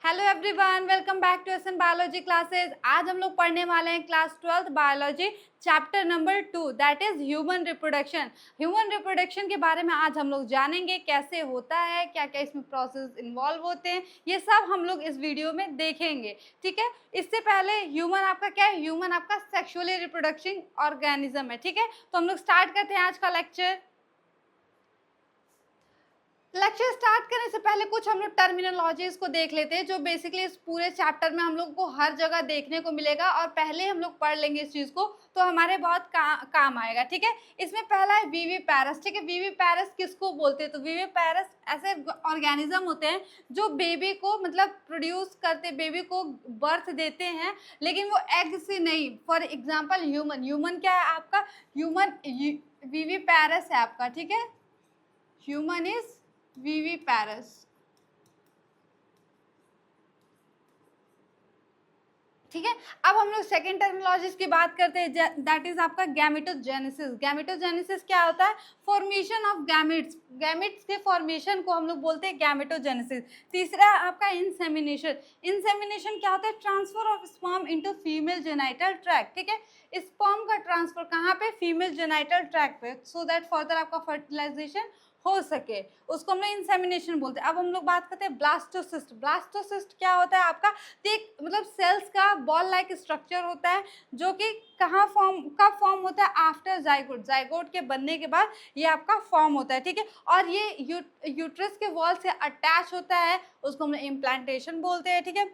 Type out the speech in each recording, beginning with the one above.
Hello everyone, welcome back to SN biology classes. आज हम लोग पढ़ने वाले हैं class 12th biology chapter number 2 that is human reproduction. Human reproduction के बारे में आज हम लोग जानेंगे, कैसे होता है, क्या क्या इसमें प्रोसेस इन्वॉल्व होते हैं, ये सब हम लोग इस वीडियो में देखेंगे। ठीक है, इससे पहले ह्यूमन आपका क्या है? ह्यूमन आपका सेक्सुअली रिप्रोडक्टिंग ऑर्गेनिज्म है। ठीक है, तो हम लोग स्टार्ट करते हैं आज का लेक्चर। लेक्चर स्टार्ट करने से पहले कुछ हम लोग टर्मिनोलॉजीज को देख लेते हैं, जो बेसिकली इस पूरे चैप्टर में हम लोग को हर जगह देखने को मिलेगा, और पहले हम लोग पढ़ लेंगे इस चीज को तो हमारे बहुत काम आएगा। ठीक है, इसमें पहला है वीवी पैरस। ठीक है, वीवी पैरस किसको बोलते हैं? तो वीवी पैरस ऐसे ऑर्गेनिज्म होते हैं जो बेबी को मतलब प्रोड्यूस करते, बेबी को बर्थ देते हैं, लेकिन वो एग से नहीं। फॉर एग्जाम्पल ह्यूमन, ह्यूमन क्या है आपका? ह्यूमन वीवी पैरस है आपका। ठीक है, ह्यूमन इज वीवी पैरस। ठीक है, अब हम लोग सेकेंड टर्मिनोलॉजीज की बात करते हैं, दैट इज आपका गैमेटोजेनेसिस। गैमेटोजेनेसिस क्या होता है? Formation of gametes. गैमेट्स के फॉर्मेशन को हम लोग बोलते हैं गैमेटोजेनेसिस। तीसरा आपका इंसेमिनेशन। इंसेमिनेशन क्या होता है? Transfer of sperm into female genital tract. ठीक है, स्पर्म का ट्रांसफर कहाँ पे? फीमेल जेनाइटल ट्रैक्ट पे, सो दैट फर्दर आपका फर्टिलाइजेशन हो सके, उसको हम लोग इंसेमिनेशन बोलते हैं। अब हम लोग बात करते हैं ब्लास्टोसिस्ट। ब्लास्टोसिस्ट क्या होता है आपका? एक मतलब सेल्स का बॉल लाइक स्ट्रक्चर होता है, जो कि कहाँ कब फॉर्म होता है? After zygote. जाइगोट के बनने के बाद ये आपका फॉर्म होता है। ठीक है, और ये यूट्रस के वॉल से अटैच होता है, उसको हम इम्प्लांटेशन बोलते हैं। ठीक है,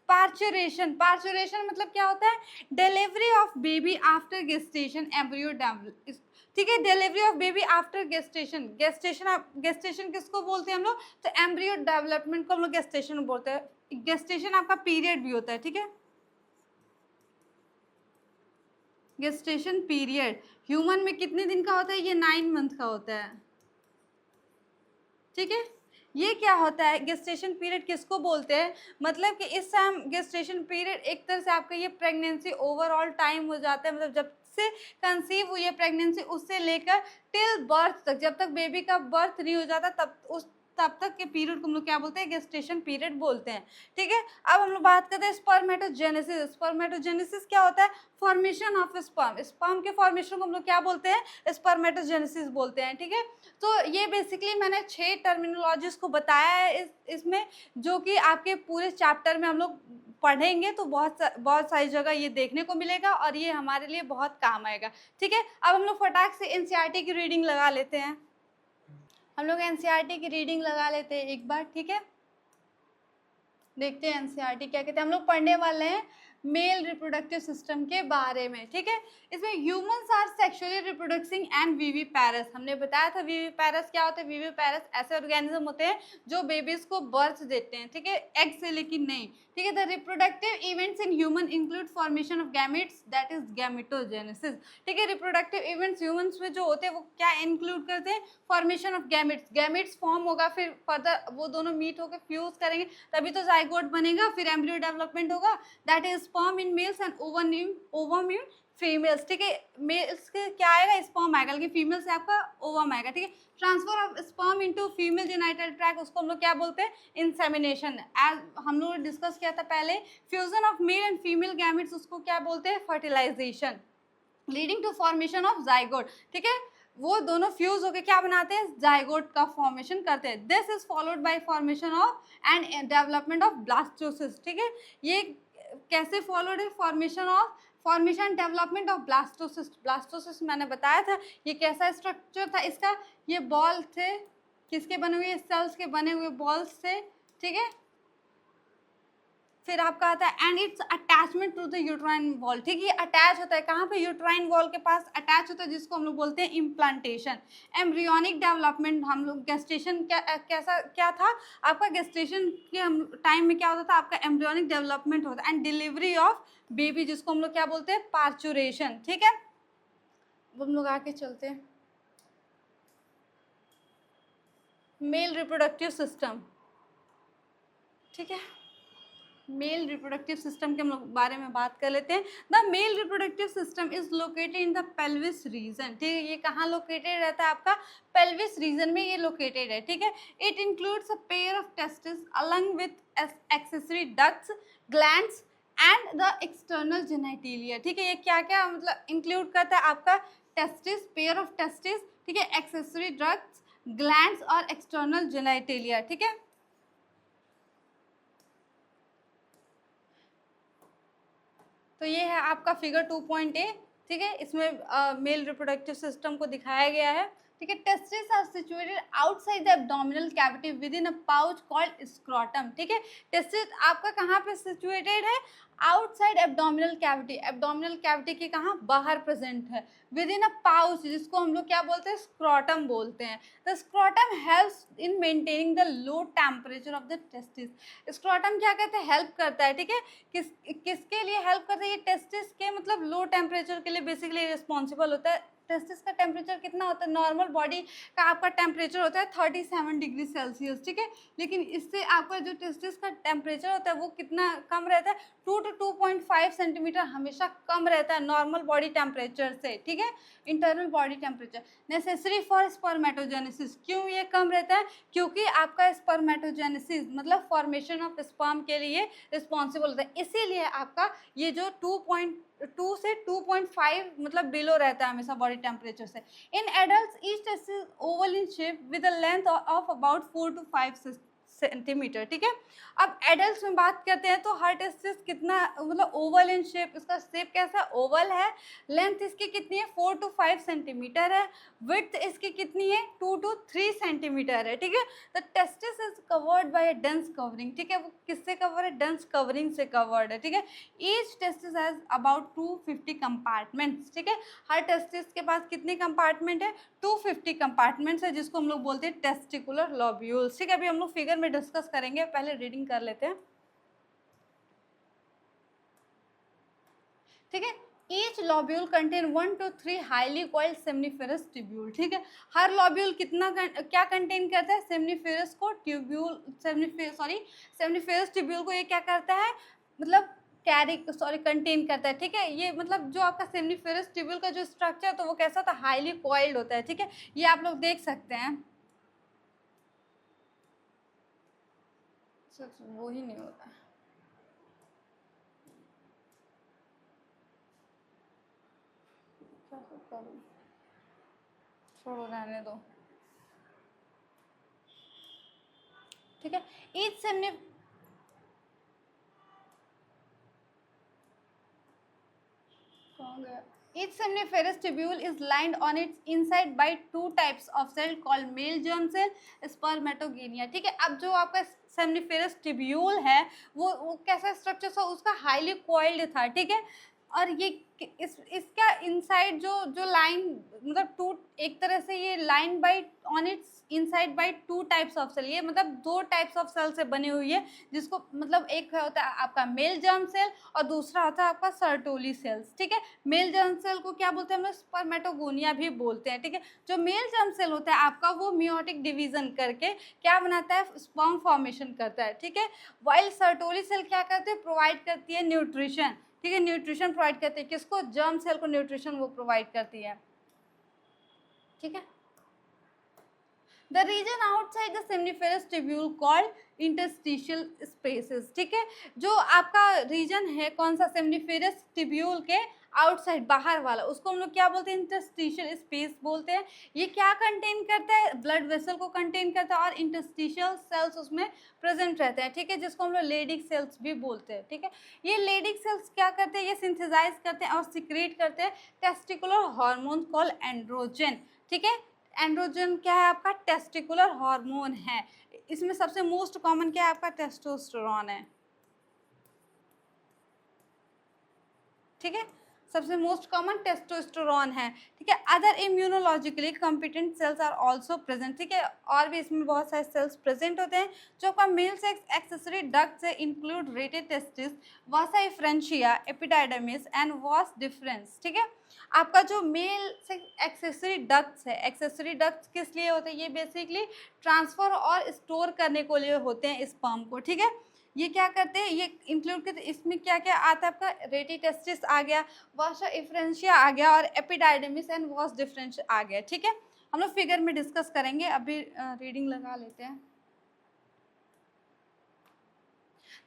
पार्चुरेशन। पार्चुरेशन मतलब क्या होता है? Delivery of baby after gestation embryo develop. ठीक है, delivery of baby after gestation. Gestation किसको बोलते हैं हम लोग? तो एम्ब्रियो डेवलपमेंट को हम लोग गेस्टेशन बोलते हैं। गेस्टेशन आपका पीरियड भी होता है। ठीक है, गेस्टेशन पीरियड ह्यूमन में कितने दिन का होता है? ये 9 मंथ का होता है। ठीक है, ये क्या होता है? गेस्टेशन पीरियड किसको बोलते हैं? मतलब कि इस टाइम गेस्टेशन पीरियड एक तरह से आपका ये प्रेगनेंसी ओवरऑल टाइम हो जाता है, मतलब जब से कंसीव हुई है प्रेगनेंसी उससे लेकर टिल बर्थ तक, जब तक बेबी का बर्थ नहीं हो जाता तब तक के पीरियड को हम लोग क्या बोलते हैं? गेस्टेशन पीरियड बोलते हैं। ठीक है, अब हम लोग बात करते हैं स्पर्मेटोजेनेसिस। स्पर्मेटोजेनेसिस क्या होता है? Formation of sperm. स्पर्म के फॉर्मेशन को हम लोग क्या बोलते हैं? स्पर्मेटोजेनेसिस बोलते हैं। ठीक है, तो ये बेसिकली मैंने 6 टर्मिनोलॉजीज को बताया है इसमें, जो कि आपके पूरे चैप्टर में हम लोग पढ़ेंगे तो बहुत सारी जगह ये देखने को मिलेगा, और ये हमारे लिए बहुत काम आएगा। ठीक है, अब हम लोग फटाक से एनसीईआरटी की रीडिंग लगा लेते हैं। हम लोग एनसीईआरटी की रीडिंग लगा लेते हैं एक बार। ठीक है, देखते हैं एनसीईआरटी क्या कहते हैं। हम लोग पढ़ने वाले हैं मेल रिप्रोडक्टिव सिस्टम के बारे में। ठीक है, इसमें ह्यूमंस आर सेक्सुअली रिप्रोडक्टिंग एंड वीवी पैरस। हमने बताया था वीवी पैरस क्या होता है। वीवी पैरस ऐसे ऑर्गेनिज्म होते हैं जो बेबीज को बर्थ देते हैं। ठीक है, एग से लेकिन नहीं। ठीक है, the reproductive events in human include formation of gametes that is gametogenesis. ठीक है, रिप्रोडक्टिव इवेंट्स ह्यूमंस में जो होते हैं वो क्या इंक्लूड करते हैं? Formation of gametes. Gametes form होगा, फिर फर्दर वो दोनों मीट होकर फ्यूज करेंगे, तभी तो जाइगोट बनेगा, फिर एम्ब्रियो डेवलपमेंट होगा, that is sperm in males and ovum in females. ठीक है, मेल्स के क्या आएगा? स्पर्म आएगा, लेकिन फीमेल से आपका ओवम आएगा। ठीक है, transfer of sperm into female genital tract, उसको हम लोग क्या बोलते हैं? इंसेमिनेशन। एज हम लोग ने डिस्कस किया था पहले, fusion of male and female gametes, उसको क्या बोलते हैं? Fertilisation, leading to formation of zygote. ठीक है, वो दोनों फ्यूज होकर क्या बनाते हैं? जाइगोट का फॉर्मेशन करते हैं। This is followed by formation of and development of blastocyst. ठीक है, ये कैसे फॉलोड है? Formation development of blastocyst. Blastocyst मैंने बताया था ये कैसा स्ट्रक्चर था इसका। ये बॉल थे, किसके बने हुए? सेल्स के बने हुए बॉल्स से। ठीक है, फिर आपका आता है and its attachment to the uterine wall. ठीक है, ये अटैच होता है कहाँ पे? यूट्राइन वॉल के पास अटैच होता है, जिसको हम लोग बोलते हैं इम्प्लांटेशन। एम्ब्रियोनिक डेवलपमेंट, हम लोग गेस्टेशन क्या था आपका? गेस्टेशन के हम टाइम में क्या होता था आपका? एम्ब्रियोनिक डेवलपमेंट होता है एंड डिलीवरी ऑफ बेबी, जिसको हम लोग क्या बोलते हैं? पार्चुरेशन। ठीक है, अब हम लोग आके चलते हैं मेल रिप्रोडक्टिव सिस्टम। ठीक है, मेल रिप्रोडक्टिव सिस्टम के हम लोग बारे में बात कर लेते हैं। The male reproductive system is located in the pelvis region, ठीक है, ये कहाँ लोकेटेड रहता है आपका, पेल्विस रीजन में ये लोकेटेड है, ठीक है। It includes a pair of testis along with accessory ducts, glands and the external genitalia, ठीक है। ये क्या क्या मतलब इंक्लूड करता है आपका, टेस्टिस, पेयर ऑफ टेस्टिस, ठीक है, एक्सेसरी डक्ट्स, ग्लैंड्स और एक्सटर्नल जेनिटलिया, ठीक है। तो ये है आपका फिगर 2.a, ठीक है, इसमें मेल रिप्रोडक्टिव सिस्टम को दिखाया गया है, ठीक है। Testis are situated outside the abdominal cavity within a pouch called scrotum, ठीक है। टेस्टिस आपका कहाँ पे सिचुएटेड है, outside abdominal cavity, abdominal cavity के कहाँ, बाहर प्रेजेंट है, विद इन अ पाउच, जिसको हम लोग क्या बोलते हैं, स्क्रोटम बोलते हैं। The scrotum helps in maintaining the low temperature of the testis. Scrotum क्या कहते हैं, हेल्प करता है, ठीक है। किसके लिए हेल्प करता है, ये टेस्टिस के मतलब लो टेम्परेचर के लिए बेसिकली रिस्पॉन्सिबल होता है। टेस्टिस का टेम्परेचर कितना होता है, नॉर्मल बॉडी का आपका टेम्परेचर होता है 37 डिग्री सेल्सियस, ठीक है। लेकिन इससे आपका जो टेस्टिस का टेम्परेचर होता है वो कितना कम रहता है, 2 to 2.5 सेंटीमीटर हमेशा कम रहता है नॉर्मल बॉडी टेम्परेचर से, ठीक है, internal body temperature. Necessary for spermatogenesis, क्यों ये कम रहता है, क्योंकि आपका स्पर्मेटोजेनेसिस मतलब फॉर्मेशन ऑफ स्पर्म के लिए रिस्पॉन्सिबल होता है, इसीलिए आपका ये जो 2.2 से 2.5 मतलब बिलो रहता है हमेशा बॉडी टेम्परेचर से। In adult each testis oval in shape with a length of about 4 to 5 centimetre, ठीक है। अब एडल्ट में बात करते हैं तो हर टेस्टिस कितना मतलब ओवल इन शेप, इसका शेप कैसा, ओवल है, लेंथ इसकी कितनी है 4 to 5 सेंटीमीटर है, विड्थ इसकी कितनी है 2 to 3 सेंटीमीटर है, ठीक है। The testis is covered by a dense covering, ठीक है, वो किससे कवर है, डेंस कवरिंग से कवर्ड है, ठीक है। Each testis has about 250 compartments, ठीक है। हर टेस्टिस के पास कितने कंपार्टमेंट है, 250 कंपार्टमेंट्स है, जिसको हम लोग बोलते हैं टेस्टिकुलर लोब्यूल्स, ठीक है। अभी हम लोग फिगर में डिस्कस करेंगे, पहले रीडिंग कर लेते हैं, ठीक है। Each lobule contain 1 to 3 highly coiled seminiferous tubule, ठीक है। हर लॉब्यूल कितना क्या कंटेन करता है, सेमनीफेरस को ट्यूब्यूल, सेमनीफेरस ट्यूब्यूल को ये क्या करता है मतलब कंटेन करता है, ठीक है। ये मतलब जो आपका सेमनीफेरस ट्यूब्यूल का जो स्ट्रक्चर है तो वो कैसा होता है, हाईली कॉइल्ड होता है, ठीक है। ये आप लोग देख सकते हैं, वो ही नहीं होता है, छोड़ो रहने दो, ठीक है। ईच सेमनी Each seminiferous tubule is lined on its inside by two types of cell called male germ cell, spermatogenia, ठीक है। अब जो आपका सेमनीफेरस ट्यूब्यूल है वो कैसा स्ट्रक्चर था, उसका हाईली कॉइल्ड था, ठीक है। और ये इसका इनसाइड जो लाइन मतलब टू, एक तरह से ये line by on its inside by 2 types of cell, ये मतलब 2 टाइप्स ऑफ सेल से बनी हुई है, जिसको मतलब एक होता है आपका मेल जर्म सेल और दूसरा होता है आपका सर्टोली सेल्स, ठीक है। मेल जर्म सेल को क्या बोलते हैं हम लोग, स्पर्मेटोगोनिया भी बोलते हैं, ठीक है। जो मेल जर्म सेल होता है आपका वो मियोटिक डिवीजन करके क्या बनाता है, स्पर्म फॉर्मेशन करता है, ठीक है। वाइल सर्टोली सेल क्या करते हैं, प्रोवाइड करती है न्यूट्रिशन, ठीक है, न्यूट्रिशन प्रोवाइड करती है, किसको, जर्म सेल को न्यूट्रिशन वो प्रोवाइड करती है, ठीक है। The region outside the seminiferous tubule called interstitial spaces, ठीक है। जो आपका रीजन है कौन सा, सेमनीफेरस ट्यूब्यूल के आउटसाइड बाहर वाला, उसको हम लोग क्या बोलते हैं, इंटरस्टिशियल स्पेस बोलते हैं। ये क्या कंटेन करता है, ब्लड वेसल को कंटेन करता है और इंटरस्टिशियल सेल्स उसमें प्रेजेंट रहते हैं, ठीक है, जिसको हम लोग लेडिक सेल्स भी बोलते हैं, ठीक है। ये लेडिक सेल्स क्या करते हैं, ये सिंथेसाइज करते हैं और सिक्रेट करते हैं टेस्टिकुलर हार्मोन कॉल्ड एंड्रोजन, ठीक है। एंड्रोजन क्या है आपका, टेस्टिकुलर हार्मोन है, इसमें सबसे मोस्ट कॉमन क्या है आपका, टेस्टोस्टेरोन है, ठीक है, सबसे मोस्ट कॉमन टेस्टोस्टेरोन है, ठीक है। Other immunologically competent cells are also present, ठीक है, और भी इसमें बहुत सारे सेल्स प्रेजेंट होते हैं जो आपका मेल सेक्स एक्सेसरी डक्ट से include rated testis, vasa efferentia, epididymis and vas deferens, ठीक है। आपका जो मेल एक्सेसरी डक्ट्स है, एक्सेसरी डक्ट्स किस लिए होते हैं? ये बेसिकली ट्रांसफर और स्टोर करने को लिए होते हैं स्पर्म को, ठीक है। ये क्या करते हैं, ये इंक्लूड करते हैं, इसमें क्या क्या आता है आपका? रेटिटेस्टिस आ गया, वासा इफ्रेंशिया आ गया और एपिडाइडमिस एंड वास डिफरेंस आ गया, ठीक है। हम लोग फिगर में डिस्कस करेंगे, अभी रीडिंग लगा लेते हैं।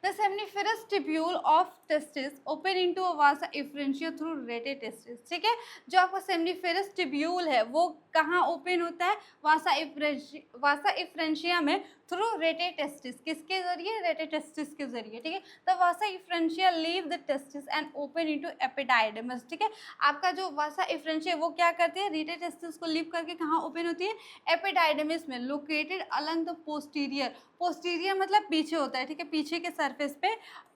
The seminiferous tubule of testis open into a vasa efferentia through rete testis, ठीक है। जो आपका सेमिनिफेरस ट्यूब्यूल है वो कहाँ ओपन होता है? वासा इफ्रेंशिया में थ्रू रेटे टेस्टिस। किसके जरिए? रेटे टेस्टिस के जरिए, ठीक है। The Vasa इफ्रेंशिया leave the testis and open into epididymis, ठीक है। आपका जो वासा इफ्रेंशिया वो क्या करती है? रेटे टेस्टिस को लीव करके कहाँ ओपन होती है? एपिडाइडमिस में, located along the posterior. Posterior मतलब पीछे होता है, ठीक है, पीछे के सरफेस पे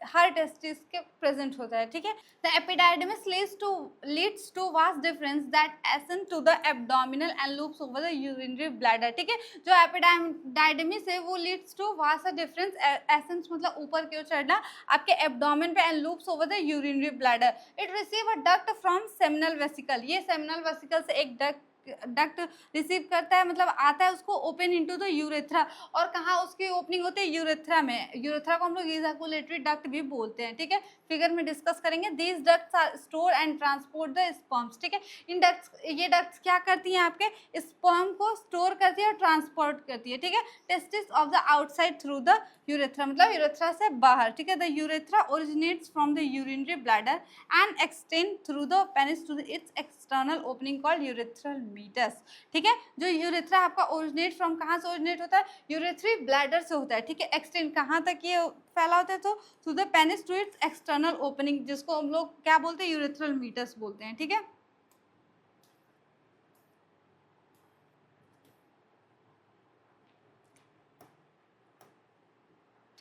हर टेस्टिस के प्रेजेंट होता है, ठीक है। The epididymis leads to vas deferens that ascend to the abdominal and loops over the urinary bladder, ठीक है। जो एपिडाइडमिस है वो leads to vas deferens, ascends मतलब ऊपर की ओर चढ़ना, आपके एब्डोमेन पे and loops over the urinary bladder. It receive a duct from seminal vesicle. ये सेमिनल वेसिकल से एक डक्ट रिसीव करता है, मतलब आता है उसको ओपन इनटू द यूरेथ्रा। और कहाँ उसकी ओपनिंग होती है? यूरेथ्रा में। यूरेथ्रा को हम लोग इजैकुलेटरी डक्ट भी बोलते हैं, ठीक है। फिगर में डिस्कस करेंगे। These ducts are store and transport the sperms, ठीक है। इन डक्ट्स, ये डक्ट्स क्या करती हैं? आपके स्पर्म को स्टोर करती है और ट्रांसपोर्ट करती है, ठीक है। Testis of the outside through the urethra, मतलब यूरेथ्रा से बाहर, ठीक है। The urethra originates from the urinary bladder and extend through the penis to its external opening called urethral meatus, ठीक है। जो यूरेथ्रा आपका ओरिजिनेट फ्रॉम कहाँ से ओरिजिनेट होता है? यूरेथ्री ब्लैडर से होता है, ठीक है। एक्सटेंड कहाँ तक ये फैला होता है? तो through the penis to its external opening, जिसको हम लोग क्या बोलते हैं? यूरेथ्रल मीटस बोलते हैं, ठीक है।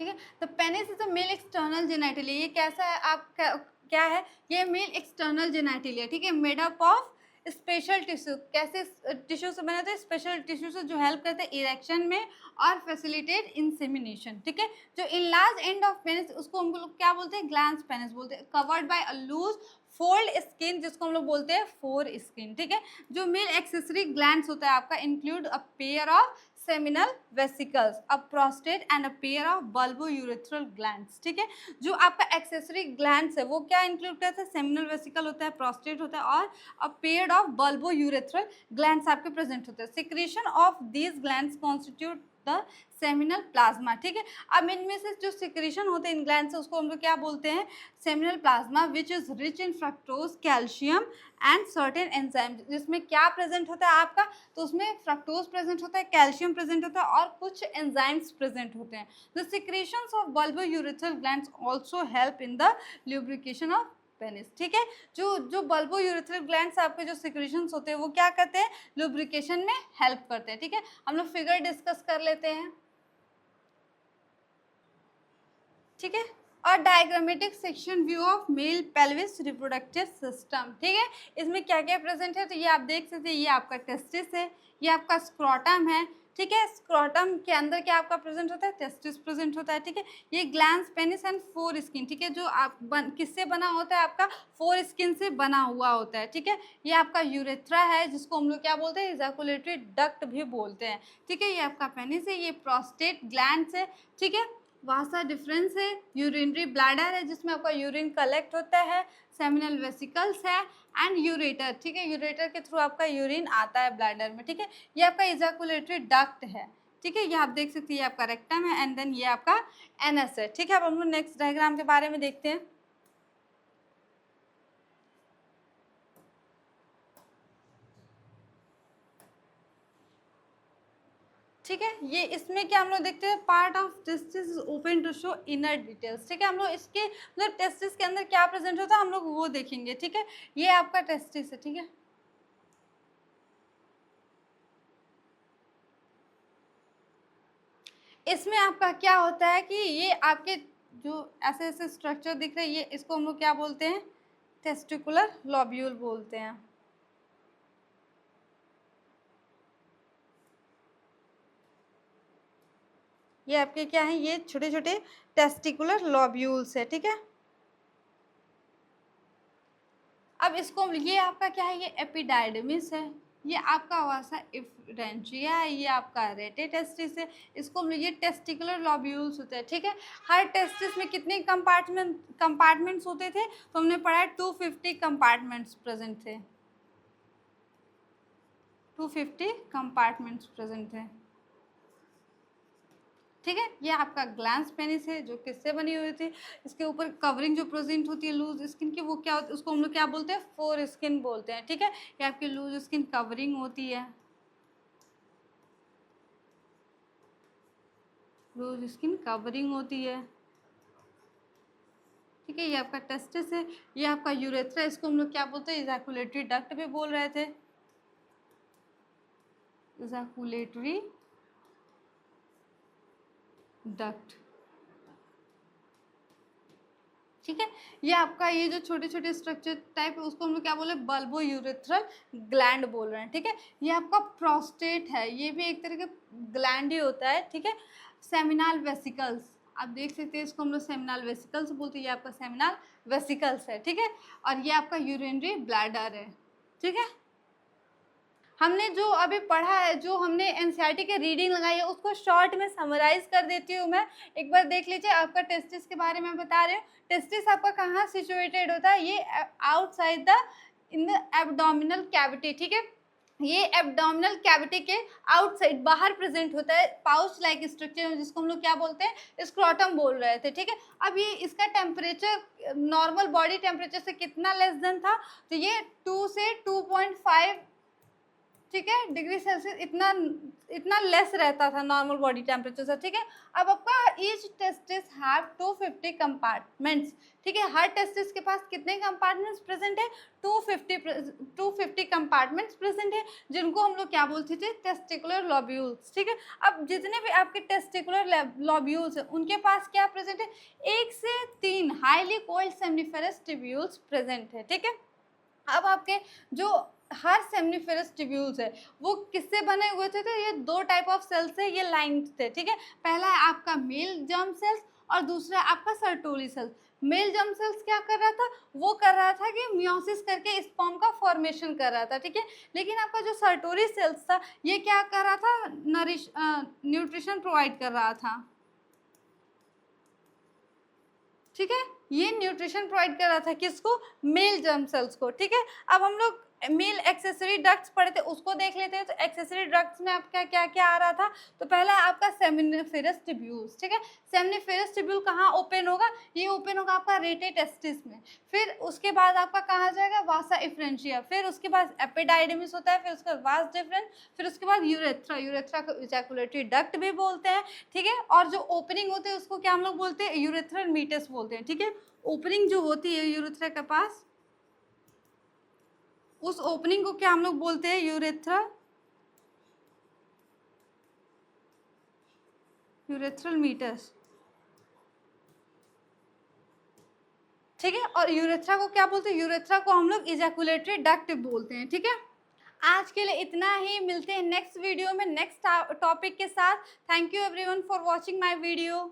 ठीक है। The penis is a male external genitalia. ये कैसा है? आप क्या है? ये मेल एक्सटर्नल जेनेटिलिया, ठीक है, made up of special tissue. कैसे टिश्यू से बने होते हैं? स्पेशल टिश्यू से, जो हेल्प करते हैं इरेक्शन में और फैसिलिटेट इंसेमिनेशन, ठीक है। जो in large end of penis, उसको हम लोग क्या बोलते हैं? ग्लैंस पेनिस बोलते हैं। Covered by a loose fold skin, जिसको हम लोग बोलते हैं फोर स्किन, ठीक है। जो मेल एक्सेसरी ग्लैंड्स होता है आपका, include a pair of seminal vesicles, a prostate and a pair of bulbourethral glands, ठीक है। जो आपका एक्सेसरी ग्लैंड्स है वो क्या इंक्लूड करते हैं? सेमिनल वेसिकल होता है, प्रोस्टेट होता है और a pair of bulbourethral glands आपके प्रेजेंट होते हैं। Secretion of these glands constitute the seminal plasma, ठीक है। अब इनमें से जो सिक्रीशन होते हैं इन ग्लैंड से, उसको हम लोग क्या बोलते हैं? Seminal plasma, which is rich in fructose, calcium and certain enzyme. जिसमें क्या प्रेजेंट होता है आपका? तो उसमें फ्रक्टोज प्रेजेंट होता है, कैल्शियम प्रेजेंट होता है और कुछ एंजाइम्स प्रेजेंट होते हैं। The secretions of bulbourethral glands also help in the lubrication of penis, ठीक है। जो बल्बोयूरेथ्रल ग्लैंड्स आपके जो सिक्रीशंस होते हैं वो क्या करते हैं? लुब्रिकेशन में हेल्प करते हैं, ठीक है। हम लोग फिगर डिस्कस कर लेते हैं, ठीक है। और diagrammatic section view of male pelvis reproductive system, ठीक है। इसमें क्या क्या प्रेजेंट है? तो ये आप देख सकते हैं, ये आपका टेस्टिस है, ये आपका स्क्रोटम है, ठीक है। स्क्रोटम के अंदर क्या आपका प्रेजेंट होता है? टेस्टिस प्रेजेंट होता है, ठीक है। ये glans, penis and foreskin, ठीक है। जो आप किससे बना होता है? आपका फोर स्किन से बना हुआ होता है, ठीक है। ये आपका यूरेथ्रा है, जिसको हम लोग क्या बोलते हैं? इजैकुलेटरी डक्ट भी बोलते हैं, ठीक है। ये आपका पेनिस है, ये प्रोस्टेट ग्लैंड्स है, ठीक है। वासा डिफरेंस है, यूरिनरी ब्लैडर है जिसमें आपका यूरिन कलेक्ट होता है, सेमिनल वेसिकल्स है एंड यूरेटर, ठीक है। यूरेटर के थ्रू आपका यूरिन आता है ब्लैडर में, ठीक है। ये आपका इजैकुलेटरी डक्ट है, ठीक है। ये आप देख सकते हैं, ये आपका रेक्टम है एंड देन ये आपका एनएस है, ठीक है। अब हम लोग नेक्स्ट डायग्राम के बारे में देखते हैं, ठीक है। ये इसमें क्या हम लोग देखते हैं? Part of testis open to show inner details, ठीक है। हम लोग इसके मतलब टेस्टिस के अंदर क्या प्रेजेंट होता है हम लोग वो देखेंगे, ठीक है। ये आपका टेस्टिस है, ठीक है। इसमें आपका क्या होता है कि ये आपके जो ऐसे ऐसे स्ट्रक्चर दिख रहे हैं, ये इसको हम लोग क्या बोलते हैं? टेस्टिकुलर लॉब्यूल बोलते हैं। ये आपके क्या है? ये छोटे छोटे टेस्टिकुलर लॉब्यूल्स है, ठीक है। अब इसको, ये आपका क्या है, ये एपिडाइडमिस है, ये आपका वासा इफ्रेंचिया है, ये आपका रेटे टेस्टिस है, इसको हम ये टेस्टिकुलर लॉब्यूल्स होते हैं, ठीक है। हर टेस्टिस में कितने कंपार्टमेंट्स होते थे, तो हमने पढ़ा है 250 कंपार्टमेंट्स प्रेजेंट थे, 250 कंपार्टमेंट्स प्रेजेंट थे, ठीक है। ये आपका ग्लैंस पेनिस है जो किससे बनी हुई थी, इसके ऊपर कवरिंग जो प्रेजेंट होती है लूज स्किन की, वो क्या होती है, उसको हम लोग क्या बोलते हैं, फोर स्किन बोलते हैं, ठीक है। ये आपकी लूज स्किन कवरिंग होती है, लूज स्किन कवरिंग होती है, ठीक है। ये आपका टेस्टिस है, ये आपका यूरेथ्रा, इसको हम लोग क्या बोलते हैं, इजैकुलेटरी डक्ट भी बोल रहे थे, इजैकुलेटरी डक्ट, ठीक है। ये आपका ये जो छोटे छोटे स्ट्रक्चर टाइप है उसको हम लोग क्या बोले, बल्बो यूरेथ्रल ग्लैंड बोल रहे हैं, ठीक है। ये आपका प्रोस्टेट है, ये भी एक तरह का ग्लैंड ही होता है, ठीक है। सेमिनल वेसिकल्स, आप देख सकते हैं इसको हम लोग सेमिनल वेसिकल्स बोलते हैं, ये आपका सेमिनल वेसिकल्स है, ठीक है। और ये आपका यूरिनरी ब्लैडर है, ठीक है। हमने जो अभी पढ़ा है, जो हमने एनसीईआरटी के रीडिंग लगाई है, उसको शॉर्ट में समराइज कर देती हूँ मैं, एक बार देख लीजिए। आपका टेस्टिस के बारे में बता रहे हूँ, टेस्टिस आपका कहाँ सिचुएटेड होता है, ये outside the in the abdominal cavity, ठीक है। ये एब्डोमिनल कैविटी के आउटसाइड बाहर प्रेजेंट होता है, पाउच लाइक स्ट्रक्चर, जिसको हम लोग क्या बोलते हैं, स्क्रोटम बोल रहे थे, ठीक है। अब ये इसका टेम्परेचर नॉर्मल बॉडी टेम्परेचर से कितना लेस देन था, तो ये 2 से 2.5, ठीक है, डिग्री सेल्सियस, इतना लेस रहता था नॉर्मल बॉडी टेम्परेचर से, ठीक है। अब आपका ईच टेस्टिस हैव 250 कंपार्टमेंट्स, ठीक है। हर टेस्टिस के पास कितने कंपार्टमेंट्स प्रेजेंट है, 250 कंपार्टमेंट्स प्रेजेंट है, जिनको हम लोग क्या बोलते थे, टेस्टिकुलर लॉब्यूल्स, ठीक है। अब जितने भी आपके टेस्टिकुलर लॉब्यूल्स है उनके पास क्या प्रेजेंट है, 1 से 3 highly cold seminiferous tubules present है, ठीक है। अब आपके जो हर सेमनीफेरस ट्यूब्यूल्स है वो किससे बने हुए थे, तो ये 2 टाइप ऑफ सेल्स से ये लाइन थे, ठीक है। पहला है आपका मेल जर्म सेल्स और दूसरा आपका सर्टोरी सेल्स। मेल जर्म सेल्स क्या कर रहा था, वो कर रहा था कि मियोसिस करके स्पर्म का फॉर्मेशन कर रहा था, ठीक है। लेकिन आपका जो सर्टोरी सेल्स था ये क्या कर रहा था, न्यूट्रिशन प्रोवाइड कर रहा था, ठीक है। ये न्यूट्रिशन प्रोवाइड कर रहा था किसको, मेल जर्म सेल्स को, ठीक है। अब हम लोग मेल एक्सेसरी डक्ट्स पढ़े थे, उसको देख लेते हैं। तो एक्सेसरी डक्ट्स में आपका क्या क्या आ रहा था, तो पहला आपका सेमिनिफेरस ट्यूब्यूल्स, ठीक है। सेमिनिफेरस ट्यूब्यूल कहाँ ओपन होगा, ये ओपन होगा आपका रेटे टेस्टिस में, फिर उसके बाद आपका कहाँ जाएगा, वासा इफ्रेंशिया, फिर उसके बाद एपिडाइडमिस होता है, फिर उसके बाद वास डिफरेंस, फिर उसके बाद यूरेथ्रा, यूरेथ्रा को इजैकुलेटरी डक्ट भी बोलते हैं, ठीक है। और जो ओपनिंग होती है उसको क्या हम लोग बोलते हैं, यूरेथ्रल मीटस बोलते हैं, ठीक है। ओपनिंग जो होती है यूरेथ्रा के पास, उस ओपनिंग को क्या हम लोग बोलते हैं, यूरेथ्रा, यूरेथ्रल मीटस, ठीक है। और यूरेथ्रा को क्या बोलते हैं, यूरेथ्रा को हम लोग इजैकुलेटरी डक्ट बोलते हैं, ठीक है। आज के लिए इतना ही, मिलते हैं नेक्स्ट वीडियो में नेक्स्ट टॉपिक के साथ। Thank you everyone for watching my video.